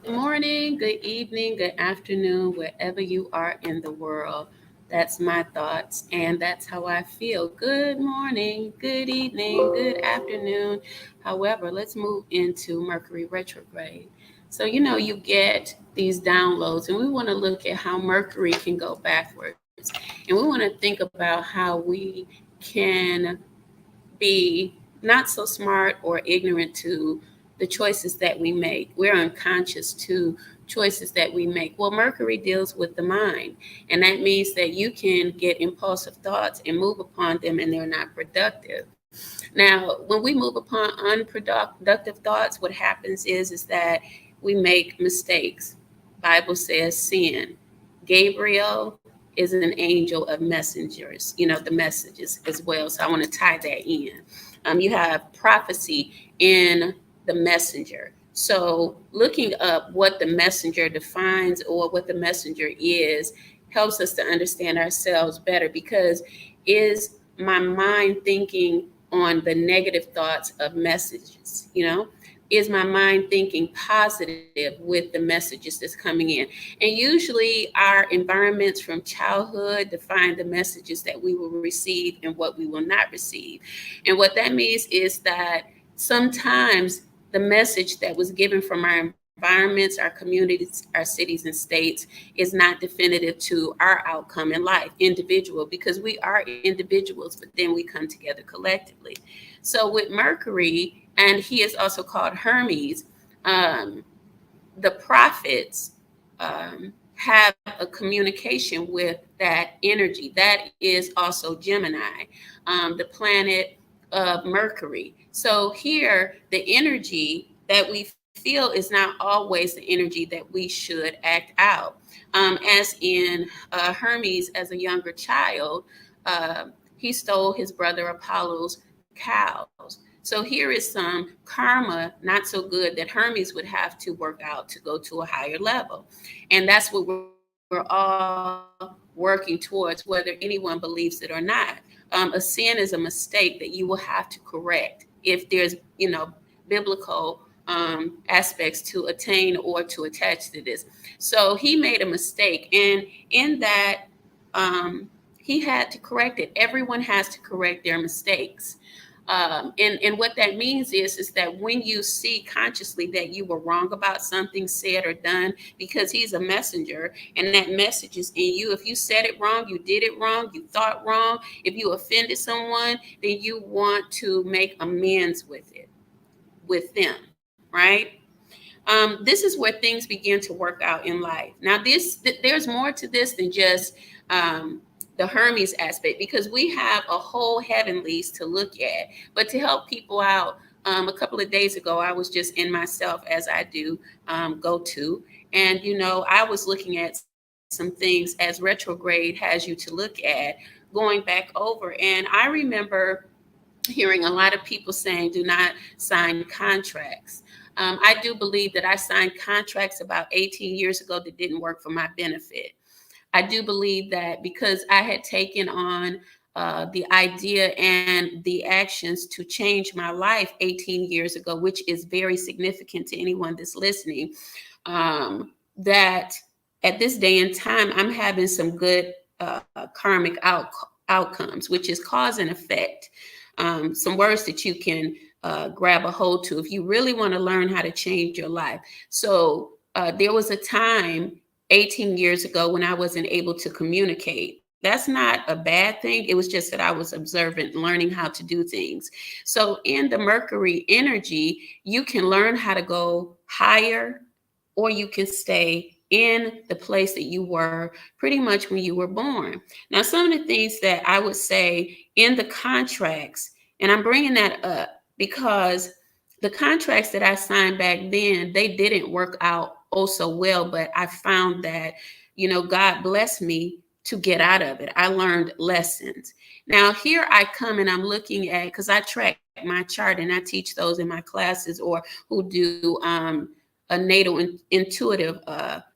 Good morning, good evening, good afternoon, wherever you are in the world. That's my thoughts, and that's how I feel. Good morning, good evening, good afternoon. However, let's move into Mercury Retrograde. So, you get these downloads, and we want to look at how Mercury can go backwards. And we want to think about how we can be not so smart or ignorant to the choices that we make. We're unconscious to choices that we make. Well, Mercury deals with the mind, and that means that you can get impulsive thoughts and move upon them, and they're not productive. Now, when we move upon unproductive thoughts, what happens is that we make mistakes. Bible says sin. Gabriel is an angel of messengers, the messages as well. So I want to tie that in. You have prophecy in the messenger. So looking up what the messenger defines or what the messenger is helps us to understand ourselves better, because is my mind thinking on the negative thoughts of messages? Is my mind thinking positive with the messages that's coming in? And usually our environments from childhood define the messages that we will receive and what we will not receive. And what that means is that sometimes the message that was given from our environments, our communities, our cities, and states is not definitive to our outcome in life, individual, because we are individuals, but then we come together collectively. So with Mercury, and he is also called Hermes, um, the prophets have a communication with that energy. That is also Gemini, the planet of Mercury. So here, the energy that we feel is not always the energy that we should act out. As in Hermes, as a younger child, he stole his brother Apollo's cows. So here is some karma, not so good, that Hermes would have to work out to go to a higher level. And that's what we're all working towards, whether anyone believes it or not. A sin is a mistake that you will have to correct if there's biblical aspects to attain or to attach to this. So he made a mistake, and in that, he had to correct it. Everyone has to correct their mistakes. And what that means is that when you see consciously that you were wrong about something said or done, because he's a messenger and that message is in you. If you said it wrong, you did it wrong, you thought wrong, if you offended someone, then you want to make amends with them, right? This is where things begin to work out in life. Now, there's more to this than just the Hermes aspect, because we have a whole heavenlies to look at. But to help people out, a couple of days ago, I was just in myself, as I do go to, and I was looking at some things as retrograde has you to look at, going back over, and I remember hearing a lot of people saying, do not sign contracts. I do believe that I signed contracts about 18 years ago that didn't work for my benefit. I do believe that because I had taken on the idea and the actions to change my life 18 years ago, which is very significant to anyone that's listening, that at this day and time, I'm having some good karmic outcomes, which is cause and effect. Some words that you can grab a hold to if you really want to learn how to change your life. So there was a time 18 years ago when I wasn't able to communicate. That's not a bad thing. It was just that I was observant, learning how to do things. So in the Mercury energy, you can learn how to go higher, or you can stay in the place that you were pretty much when you were born. Now, some of the things that I would say in the contracts, and I'm bringing that up because the contracts that I signed back then, they didn't work out oh so well, but I found that, God blessed me to get out of it. I learned lessons. Now, here I come and I'm looking at, because I track my chart and I teach those in my classes, or who do a natal intuitive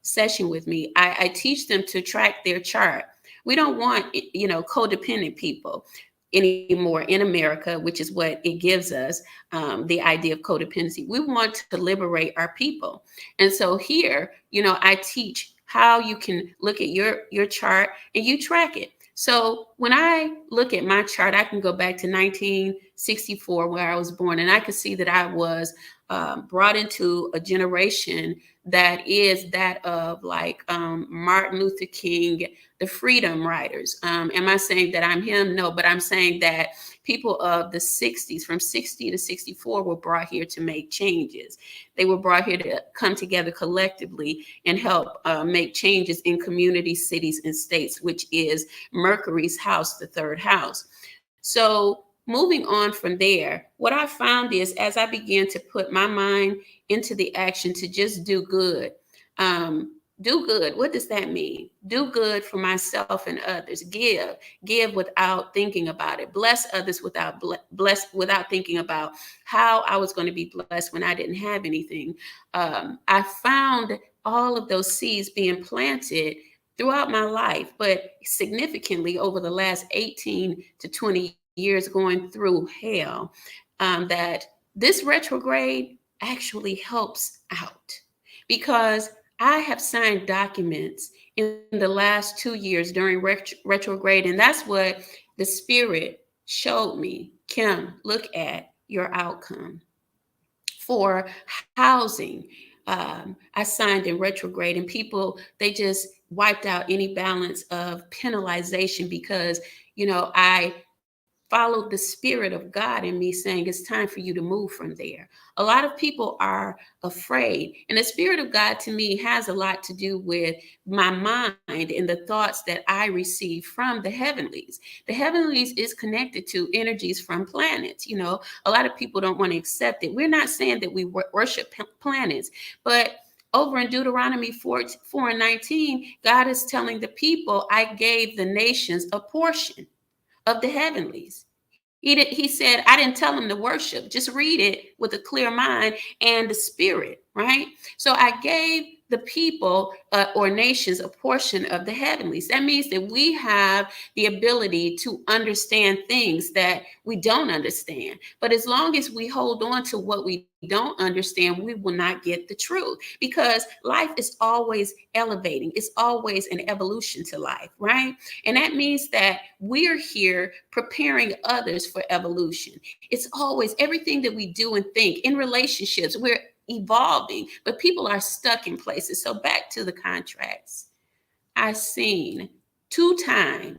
session with me. I teach them to track their chart. We don't want, codependent people. anymore in America, which is what it gives us, the idea of codependency. We want to liberate our people. And so here, I teach how you can look at your chart and you track it. So when I look at my chart, I can go back to 1964, where I was born, and I could see that I was brought into a generation that is that of like Martin Luther King, the Freedom Riders. Am I saying that I'm him? No, but I'm saying that people of the 60s, from 60 to 64, were brought here to make changes. They were brought here to come together collectively and help make changes in communities, cities, and states, which is Mercury's house, the third house. So moving on from there, what I found is as I began to put my mind into the action to just do good, do good. What does that mean? Do good for myself and others. Give without thinking about it. Bless others without thinking about how I was going to be blessed when I didn't have anything. I found all of those seeds being planted throughout my life, but significantly over the last 18 to 20 years going through hell, that this retrograde actually helps out, because I have signed documents in the last 2 years during retrograde, and that's what the spirit showed me. Kim, look at your outcome for housing. I signed in retrograde, and people, they just wiped out any balance of penalization because, I followed the spirit of God in me saying it's time for you to move from there. A lot of people are afraid. And the spirit of God to me has a lot to do with my mind and the thoughts that I receive from the heavenlies. The heavenlies is connected to energies from planets. A lot of people don't want to accept it. We're not saying that we worship planets, but over in Deuteronomy 4:19, God is telling the people, I gave the nations a portion of the heavenlies. He said, I didn't tell them to worship. Just read it with a clear mind and the spirit, right? So I gave the people or nations a portion of the heavenlies. That means that we have the ability to understand things that we don't understand. But as long as we hold on to what we don't understand, we will not get the truth, because life is always elevating. It's always an evolution to life, right? And that means that we're here preparing others for evolution. It's always everything that we do and think in relationships. We're evolving, but people are stuck in places. So back to the contracts. I've seen 2 times,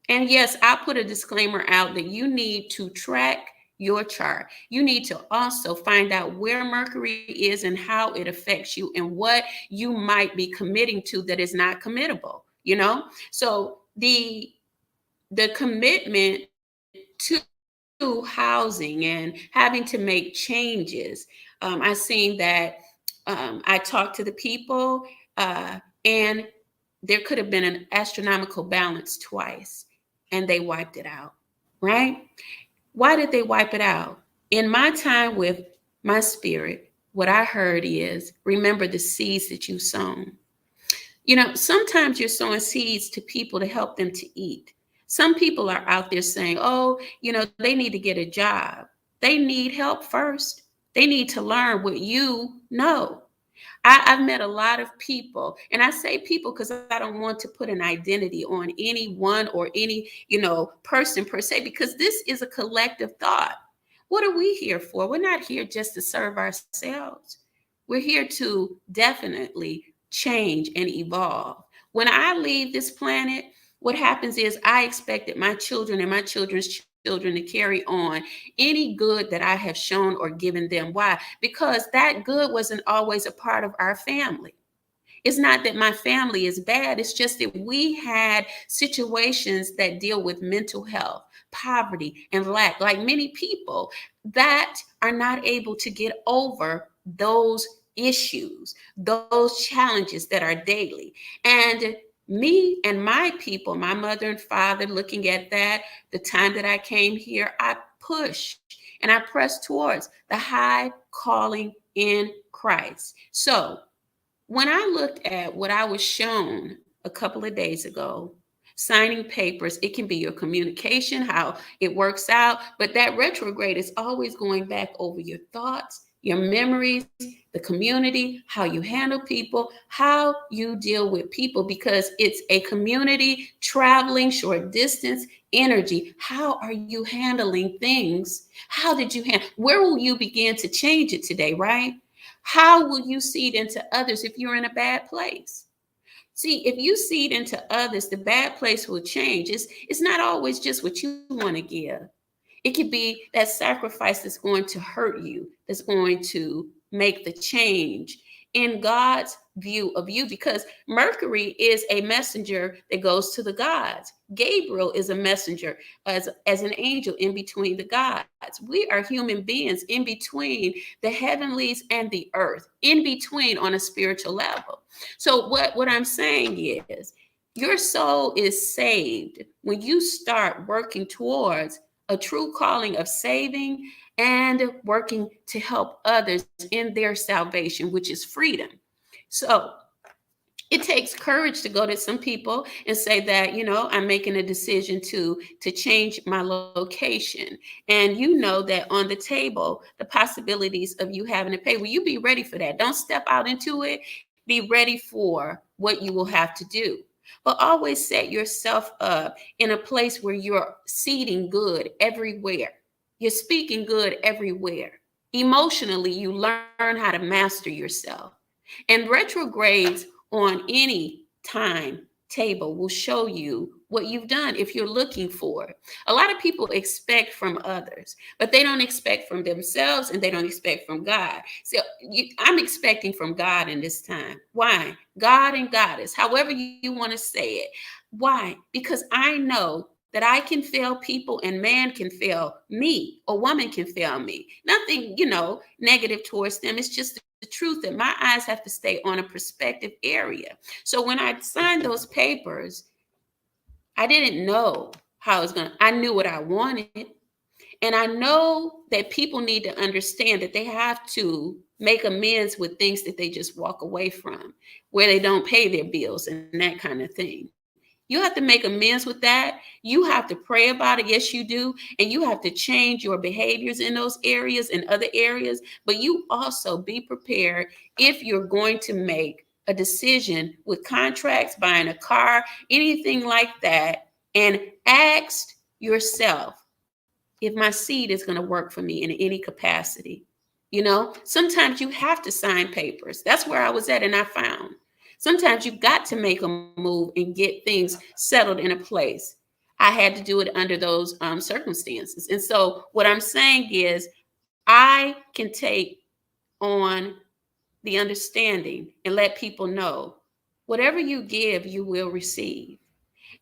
and yes, I put a disclaimer out that you need to track your chart. You need to also find out where Mercury is and how it affects you and what you might be committing to that is not committable, So the commitment to housing and having to make changes. I seen that I talked to the people, and there could have been an astronomical balance twice, and they wiped it out, right? Why did they wipe it out? In my time with my spirit, what I heard is, remember the seeds that you've sown. Sometimes you're sowing seeds to people to help them to eat. Some people are out there saying, oh, they need to get a job. They need help first. They need to learn what you know. I've met a lot of people, and I say people because I don't want to put an identity on anyone or any, person per se, because this is a collective thought. What are we here for? We're not here just to serve ourselves. We're here to definitely change and evolve. When I leave this planet, what happens is I expected my children and my children's children to carry on any good that I have shown or given them. Why? Because that good wasn't always a part of our family. It's not that my family is bad. It's just that we had situations that deal with mental health, poverty, and lack, like many people that are not able to get over those issues, those challenges that are daily. And me and my people, my mother and father, looking at that, the time that I came here, I pushed and I pressed towards the high calling in Christ. So when I looked at what I was shown a couple of days ago, signing papers. It can be your communication, how it works out, but that retrograde is always going back over your thoughts, your memories, the community, how you handle people, how you deal with people, because it's a community traveling short distance energy. How are you handling things? How did you handle? Where will you begin to change it today, right? How will you seed into others if you're in a bad place? See, if you seed into others, the bad place will change. It's not always just what you want to give. It could be that sacrifice that's going to hurt you, that's going to make the change in God's view of you, because Mercury is a messenger that goes to the gods. Gabriel is a messenger as an angel in between the gods. We are human beings in between the heavenlies and the earth, in between on a spiritual level. So what I'm saying is your soul is saved when you start working towards a true calling of saving and working to help others in their salvation, which is freedom. So it takes courage to go to some people and say that, I'm making a decision to change my location. And you know that on the table, the possibilities of you having to pay, will you be ready for that? Don't step out into it. Be ready for what you will have to do. But always set yourself up in a place where you're seeding good everywhere. You're speaking good everywhere. Emotionally, you learn how to master yourself. And retrogrades on any time table will show you what you've done if you're looking for it. A lot of people expect from others, but they don't expect from themselves and they don't expect from God. So I'm expecting from God in this time. Why? God and Goddess, however you want to say it. Why? Because I know that I can fail people and man can fail me, a woman can fail me. Nothing, negative towards them. It's just the truth that my eyes have to stay on a perspective area. So when I signed those papers, I didn't know how I was going to, I knew what I wanted. And I know that people need to understand that they have to make amends with things that they just walk away from, where they don't pay their bills and that kind of thing. You have to make amends with that. You have to pray about it. Yes, you do. And you have to change your behaviors in those areas and other areas. But you also be prepared if you're going to make a decision with contracts, buying a car, anything like that, and ask yourself if my seed is going to work for me in any capacity. Sometimes you have to sign papers. That's where I was at and I found. Sometimes you got to make a move and get things settled in a place. I had to do it under those circumstances. And so what I'm saying is I can take on the understanding and let people know whatever you give, you will receive.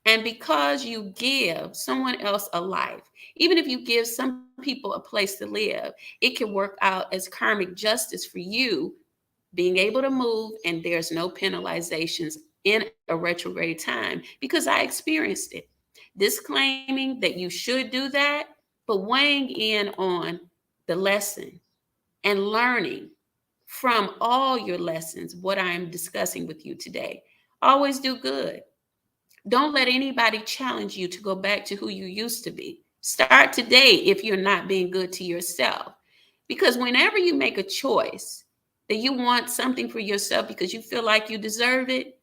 And because you give someone else a life, even if you give some people a place to live, it can work out as karmic justice for you being able to move, and there's no penalizations in a retrograde time because I experienced it. Disclaiming that you should do that, but weighing in on the lesson and learning from all your lessons what I am discussing with you today. Always do good. Don't let anybody challenge you to go back to who you used to be. Start today if you're not being good to yourself. Because whenever you make a choice that you want something for yourself because you feel like you deserve it,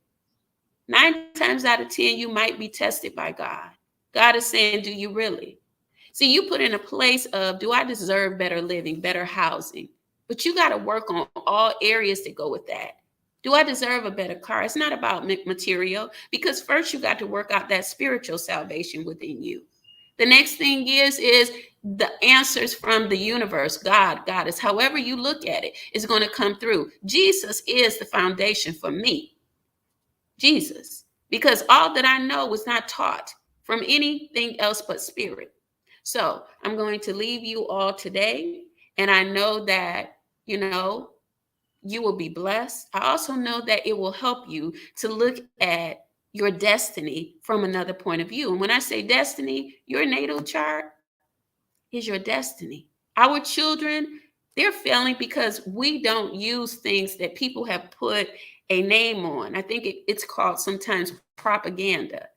9 times out of 10, you might be tested by God. God is saying, do you really? See, you put in a place of, do I deserve better living, better housing? But you got to work on all areas that go with that. Do I deserve a better car? It's not about material, because first you got to work out that spiritual salvation within you. The next thing is the answers from the universe, God, Goddess, however you look at it, is going to come through. Jesus is the foundation for me. Jesus. Because all that I know was not taught from anything else but spirit. So I'm going to leave you all today. And I know that, you will be blessed. I also know that it will help you to look at your destiny from another point of view. And when I say destiny, your natal chart is your destiny. Our children, they're failing because we don't use things that people have put a name on. I think it's called sometimes propaganda.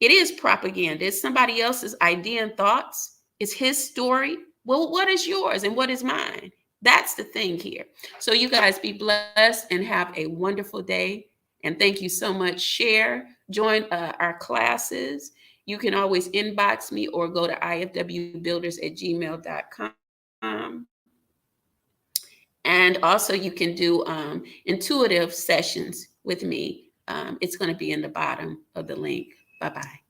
It is propaganda. It's somebody else's idea and thoughts. It's his story. Well, what is yours and what is mine? That's the thing here. So you guys be blessed and have a wonderful day. And thank you so much. Share, join our classes. You can always inbox me or go to ifwbuilders@gmail.com. And also you can do intuitive sessions with me. It's going to be in the bottom of the link. Bye-bye.